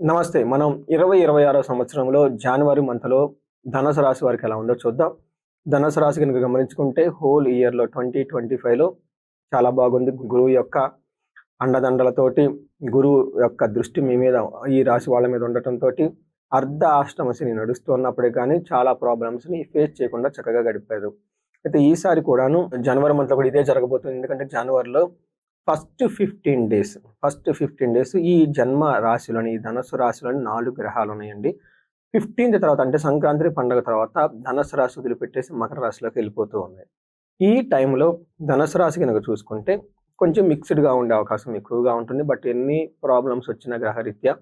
నమస్తే. మనం 2026 సంవత్సరంలో జాన్వరి మంత్‌లో ధనుసు రాశి వారికి ఎలా ఉందో చూద్దాం. ధనుసు రాశి గనుక గమనించుకుంటే హోల్ ఇయర్‌లో 2025లో చాలా బాగుంది. గురువు యొక్క అండదండలతోటి, గురువు యొక్క దృష్టి మీ మీద ఈ రాశి వాళ్ళ మీద ఉండటంతోటి అర్ధ అష్టమ శని నడుస్తూ ఉన్నప్పుడే గానీ చాలా ప్రాబ్లమ్స్‌ని ఫేస్ చేయకుండా చక్కగా గడిపారు. అయితే ఈసారి కూడాను జనవరి మంత్‌లో కూడా ఇదే జరగబోతుంది. ఎందుకంటే జనవరిలో ఫస్ట్ 15 డేస్ ఈ జన్మ రాశిలోని, ఈ ధనస్సు రాశిలోని 4 గ్రహాలున్నాయండి. 15థ్ తర్వాత అంటే సంక్రాంతి పండుగ తర్వాత ధనుస్సు రాశి వదిలిపెట్టేసి మకర రాశిలోకి వెళ్ళిపోతూ ఉన్నాయి. ఈ టైంలో ధనుస్సు రాశి గనుక చూసుకుంటే కొంచెం మిక్స్‌డ్‌గా ఉండే అవకాశం ఎక్కువగా ఉంటుంది. బట్ ఎన్ని ప్రాబ్లమ్స్ వచ్చినా గ్రహరీత్యా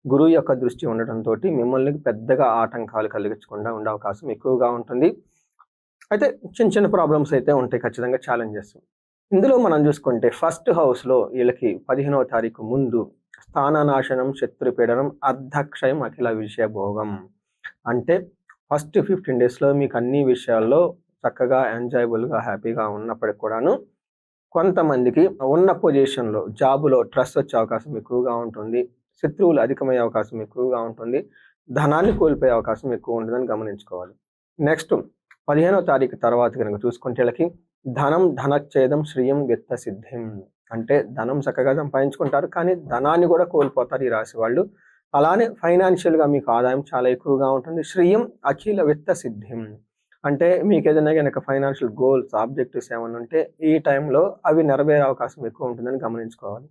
గురువు యొక్క దృష్టి ఉండటంతోటి మిమ్మల్ని పెద్దగా ఆటంకాలు కలిగించకుండా ఉండే అవకాశం ఎక్కువగా ఉంటుంది. అయితే చిన్న చిన్న ప్రాబ్లమ్స్ అయితే ఉంటాయి ఖచ్చితంగా ఛాలెంజెస్. ఇందులో మనం చూసుకుంటే ఫస్ట్ హౌస్‌లో వీళ్ళకి 15వ తారీఖు ముందు స్థాననాశనం, శత్రుపీడనం, అర్ధక్షయం, అఖిల విషయ భోగం. అంటే ఫస్ట్ 15 డేస్‌లో మీకు అన్ని విషయాల్లో చక్కగా ఎంజాయబుల్‌గా, హ్యాపీగా ఉన్నప్పటికి కూడాను కొంతమందికి ఉన్న పొజిషన్‌లో జాబ్‌లో స్ట్రెస్ వచ్చే అవకాశం ఎక్కువగా ఉంటుంది. శత్రువులు అధికమయ్యే అవకాశం ఎక్కువగా ఉంటుంది. ధనాన్ని కోల్పోయే అవకాశం ఎక్కువ ఉంటుందని గమనించుకోవాలి. నెక్స్ట్ 15వ తారీఖు తర్వాత గనుక చూసుకుంటే వీళ్ళకి ధనం ధనచ్ఛేదం శ్రియం విత్త సిద్ధిం. అంటే ధనం చక్కగా సంపాదించుకుంటారు. కానీ ధనాన్ని కూడా కోల్పోతారు ఈ రాశి వాళ్ళు. అలానే ఫైనాన్షియల్‌గా మీకు ఆదాయం చాలా ఎక్కువగా ఉంటుంది. శ్రియం అఖిల విత్త సిద్ధిం. అంటే మీకేదైనా గనక ఫైనాన్షియల్ గోల్స్, ఆబ్జెక్టివ్స్ ఏమన్నా ఉంటే ఈ టైంలో అవి నెరవేరే అవకాశం ఎక్కువ ఉంటుందని గమనించుకోవాలి.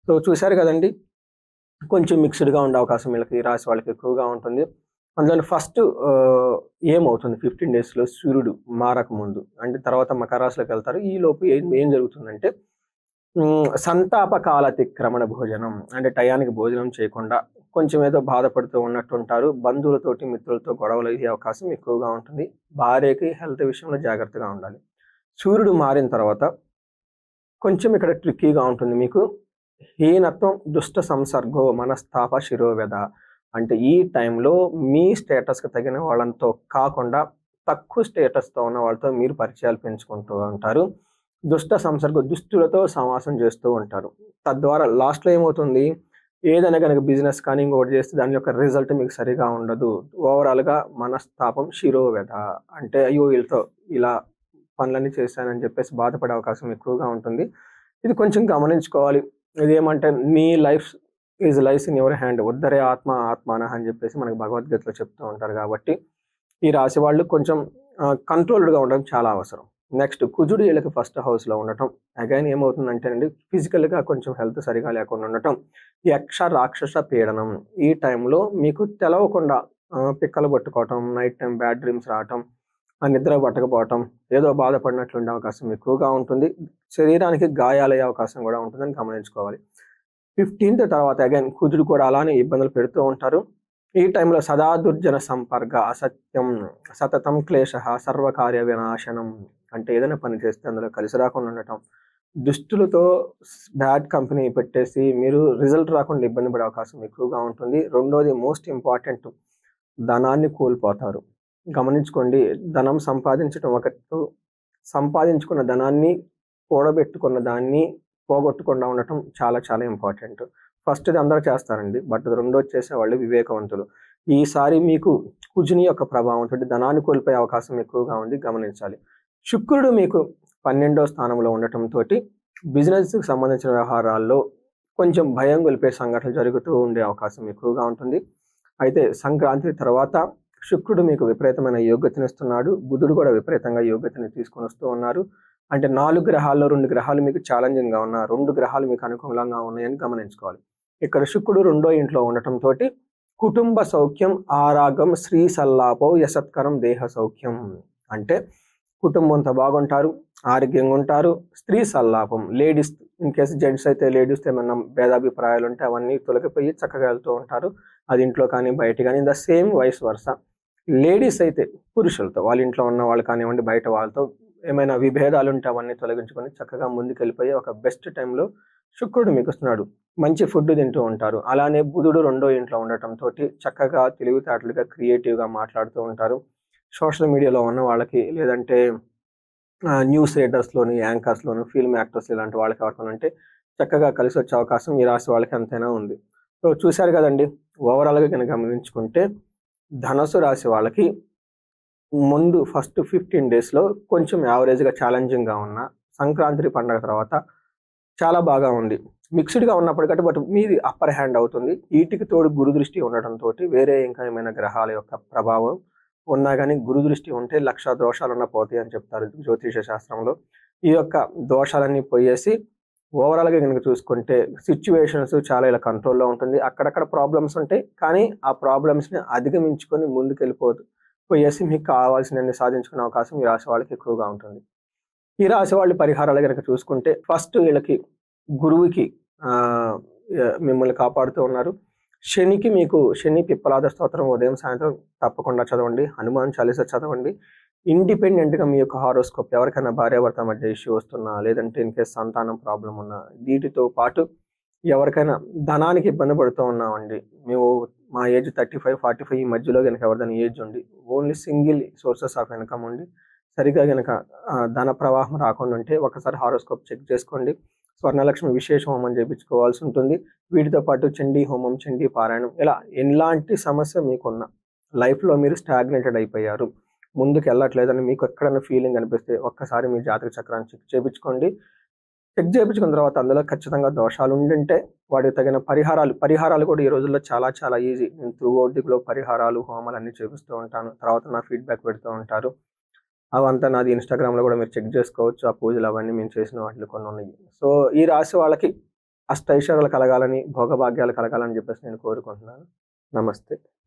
సో చూసారు కదండీ! కొంచెం మిక్స్‌డ్‌గా ఉండే అవకాశం వీళ్ళకి ఈ రాశి వాళ్ళకి ఎక్కువగా ఉంటుంది. అందులోని ఫస్ట్ ఏమవుతుంది 15 డేస్‌లో సూర్యుడు మారకముందు. అంటే తర్వాత మకర రాశిలోకెళ్తారు. ఈలోపు ఏం ఏం జరుగుతుందంటే సంతాపకాలతిక్రమణ భోజనం. అంటే టయానికి భోజనం చేయకుండా కొంచెం ఏదో బాధపడుతూ ఉన్నట్టుంటారు. బంధువులతోటి, మిత్రులతో గొడవలయ్యే అవకాశం ఎక్కువగా ఉంటుంది. భార్యకి హెల్త్ విషయంలో జాగ్రత్తగా ఉండాలి. సూర్యుడు మారిన తర్వాత కొంచెం ఇక్కడ ట్రిక్కీగా ఉంటుంది మీకు. హీనత్వం, దుష్ట సంసర్గో, మనస్తాప, శిరోవ్యధ. అంటే ఈ టైంలో మీ స్టేటస్‌కి తగిన వాళ్ళతో కాకుండా తక్కువ స్టేటస్‌తో ఉన్న వాళ్ళతో మీరు పరిచయాలు పెంచుకుంటూ ఉంటారు. దుష్ట సంసర్గ దుష్టులతో సహవాసం చేస్తూ ఉంటారు. తద్వారా లాస్ట్‌లో ఏమవుతుంది? ఏదైనా గనక బిజినెస్ కానీ ఇంకొకటి చేస్తే దాని యొక్క రిజల్ట్ మీకు సరిగా ఉండదు. ఓవరాల్‌గా మనస్తాపం, శిరోవ్యధ. అంటే అయ్యో! వీళ్ళతో ఇలా పనులన్నీ చేశానని చెప్పేసి బాధపడే అవకాశం ఎక్కువగా ఉంటుంది. ఇది కొంచెం గమనించుకోవాలి. ఇదేమంటే మీ life lies in your hand. ఉద్ధరే ఆత్మ ఆత్మానః అని చెప్పేసి మనకు భగవద్గీతలో చెప్తూ ఉంటారు కాబట్టి, ఈ రాశి వాళ్ళు కొంచెం కంట్రోల్డ్‌గా ఉండడం చాలా అవసరం. నెక్స్ట్ కుజుడు వీళ్ళకి ఫస్ట్ హౌస్‌లో ఉండటం. అగైన్ ఏమవుతుందంటేనండి ఫిజికల్‌గా కొంచెం హెల్త్ సరిగా లేకుండా ఉండటం. యక్ష, రాక్షస పీడనం. ఈ టైంలో మీకు తెలవకుండా పిక్కలు పట్టుకోవటం, నైట్ టైమ్ బ్యాడ్ డ్రీమ్స్ రావటం, నిద్ర పట్టకపోవటం, ఏదో బాధపడినట్లు ఉండే అవకాశం ఎక్కువగా ఉంటుంది. శరీరానికి గాయాలయ్యే అవకాశం కూడా ఉంటుందని గమనించుకోవాలి. 15థ్ తర్వాత అగైన్ కుజుడు కూడా అలానే ఇబ్బందులు పెడుతూ ఉంటారు. ఈ టైంలో సదా దుర్జన సంపర్క, అసత్యం, సతతం క్లేశః, సర్వకార్య వినాశనం. అంటే ఏదైనా పని చేస్తే అందులో కలిసి రాకుండా ఉండటం. దుష్టులతో బ్యాడ్ కంపెనీ పెట్టేసి మీరు రిజల్ట్ రాకుండా ఇబ్బంది పడే అవకాశం ఎక్కువగా ఉంటుంది. రెండోది మోస్ట్ ఇంపార్టెంట్, ధనాన్ని కోల్పోతారు. గమనించుకోండి, ధనం సంపాదించడం ఒక ఎత్తు, సంపాదించుకున్న ధనాన్ని, కూడబెట్టుకున్న దాన్ని పోగొట్టకుండా ఉండటం చాలా చాలా ఇంపార్టెంట్. ఫస్ట్‌ది అందరూ చేస్తారండి. బట్ రెండోది చేసేవాళ్ళు వివేకవంతులు. ఈసారి మీకు కుజుని యొక్క ప్రభావంతోటి ధనాన్ని కోల్పోయే అవకాశం ఎక్కువగా ఉంది, గమనించాలి. శుక్రుడు మీకు 12వ స్థానంలో ఉండటంతోటి బిజినెస్‌కి సంబంధించిన వ్యవహారాల్లో కొంచెం భయం గొలిపే సంఘటనలు జరుగుతూ ఉండే అవకాశం ఎక్కువగా ఉంటుంది. అయితే సంక్రాంతి తర్వాత శుక్రుడు మీకు విపరీతమైన యోగ్యతనిస్తున్నాడు. బుధుడు కూడా విపరీతంగా యోగ్యతని తీసుకొనొస్తూ ఉన్నారు. అంటే 4 గ్రహాల్లో 2 గ్రహాలు మీకు ఛాలెంజింగ్‌గా ఉన్న, 2 గ్రహాలు మీకు అనుకూలంగా ఉన్నాయని గమనించుకోవాలి. ఇక్కడ శుక్రుడు రెండో ఇంట్లో ఉండటంతోటి కుటుంబ సౌఖ్యం, ఆరాగం, శ్రీ సల్లాపో, యసత్కరం, దేహ సౌఖ్యం. అంటే కుటుంబంతో బాగుంటారు, ఆరోగ్యంగా ఉంటారు. స్త్రీ సల్లాపం, లేడీస్ ఇన్‌కేస్ జెంట్స్ అయితే లేడీస్‌తో ఏమన్నా భేదాభిప్రాయాలు ఉంటే అవన్నీ తొలగిపోయి చక్కగా వెళ్తూ ఉంటారు. అది ఇంట్లో కానీ, బయట గానీ, the same vice versa. Ladies అయితే పురుషులతో, వాళ్ళ ఇంట్లో ఉన్న వాళ్ళు కానివ్వండి, బయట వాళ్ళతో ఏమైనా విభేదాలుంటే అవన్నీ తొలగించుకొని చక్కగా ముందుకెళ్ళిపోయే ఒక బెస్ట్ టైంలో శుక్రుడు మీకొస్తున్నాడు. మంచి ఫుడ్ తింటూ ఉంటారు. అలానే బుధుడు రెండో ఇంట్లో ఉండటంతోటి చక్కగా తెలివితేటలుగా, క్రియేటివ్‌గా మాట్లాడుతూ ఉంటారు. సోషల్ మీడియాలో ఉన్న వాళ్ళకి లేదంటే న్యూస్ రీడర్స్‌లోని, యాంకర్స్‌లోను, ఫిల్మ్ యాక్టర్స్ ఇలాంటి వాళ్ళకి ఎవరికైనా ఉంటే చక్కగా కలిసొచ్చే అవకాశం ఈ రాశి వాళ్ళకి ఎంతైనా ఉంది. సో చూశారు కదండి. ఓవరాల్‌గా గనక గమనించుకుంటే ధనుసు రాశి వాళ్ళకి ముందు ఫస్ట్ 15 డేస్‌లో కొంచెం యావరేజ్‌గా ఛాలెంజింగ్‌గా ఉన్న, సంక్రాంతి పండగ తర్వాత చాలా బాగా ఉంది. మిక్స్‌డ్‌గా ఉన్నప్పటికంటే బట్ మీది అప్పర్ హ్యాండ్ అవుతుంది. ఈటికి తోడు గురు దృష్టి ఉండటంతోటి వేరే ఇంకా ఏమైనా గ్రహాల యొక్క ప్రభావం ఉన్నా గాని గురు దృష్టి ఉంటే 1,00,000 దోషాలున్నా పోతాయి అని చెప్తారు జ్యోతిష శాస్త్రంలో. ఈ యొక్క దోషాలన్నీ పోయేసి ఓవరాల్‌గా గనుక చూసుకుంటే సిట్యుయేషన్స్ చాలా ఇలా కంట్రోల్‌లో ఉంటుంది. అక్కడక్కడ ప్రాబ్లమ్స్ ఉంటాయి. కానీ ఆ ప్రాబ్లమ్స్‌ని అధిగమించుకొని పోయేసి మీకు కావాల్సినన్ని సాధించుకునే అవకాశం ఈ రాశి వాళ్ళకి ఎక్కువగా ఉంటుంది. ఈ రాశి వాళ్ళు పరిహారాలు గనక చూసుకుంటే ఫస్ట్ వీళ్ళకి గురువుకి ఆహ్, మిమ్మల్ని కాపాడుతూ ఉన్నారు. మీకు శని పిప్పలాద స్తోత్రం ఉదయం, సాయంత్రం తప్పకుండా చదవండి. హనుమాన్ చాలీసా చదవండి. ఇండిపెండెంట్‌గా మీ యొక్క హారోస్కోప్ ఎవరికైనా భార్యాభర్త మధ్య ఇష్యూ వస్తున్నా, లేదంటే ఇన్‌కేస్ సంతానం ప్రాబ్లమ్ ఉన్నా, వీటితో పాటు ఎవరికైనా ధనానికి ఇబ్బంది పడుతూ ఉన్నామండి. మేము మా ఏజ్ 35, 45 ఈ మధ్యలో గనక ఎవరిదైనా ఏజ్ ఉండి, only single sources of income ఉండి, సరిగ్గా గనక ధన ప్రవాహం రాకుండా ఉంటే ఒకసారి హారోస్కోప్ చెక్ చేసుకోండి. స్వర్ణలక్ష్మి విశేష హోమం చేపించుకోవాల్సి ఉంటుంది. వీటితో పాటు చండీ హోమం, చండీ పారాయణం ఇలా ఎలాంటి సమస్య మీకున్నా, లైఫ్‌లో మీరు స్టాగ్నేటెడ్ అయిపోయారు, ముందుకెళ్ళట్లేదని మీకు ఎక్కడైనా ఫీలింగ్ అనిపిస్తే ఒక్కసారి మీ జాతక చక్రాన్ని చెక్ చేపించుకోండి. చెక్ చేపించుకున్న తర్వాత అందులో ఖచ్చితంగా దోషాలు ఉండింటే వాటికి తగిన పరిహారాలు కూడా ఈ రోజుల్లో చాలా చాలా ఈజీ. నేను త్రూ ఔట్ ది గ్లోబ్ పరిహారాలు, హోమాలన్నీ చేపిస్తూ ఉంటాను. తర్వాత నా ఫీడ్‌బ్యాక్ పెడుతూ ఉంటారు. అవంతా నాది ఇన్‌స్టాగ్రామ్‌లో కూడా మీరు చెక్ చేసుకోవచ్చు. ఆ పూజలు అవన్నీ మేము చేసిన వాటిలో కొన్నున్నాయి. సో, ఈ రాశి వాళ్ళకి అష్టైశ్వర్యాలు కలగాలని, భోగభాగ్యాలు కలగాలని చెప్పేసి నేను కోరుకుంటున్నాను. నమస్తే.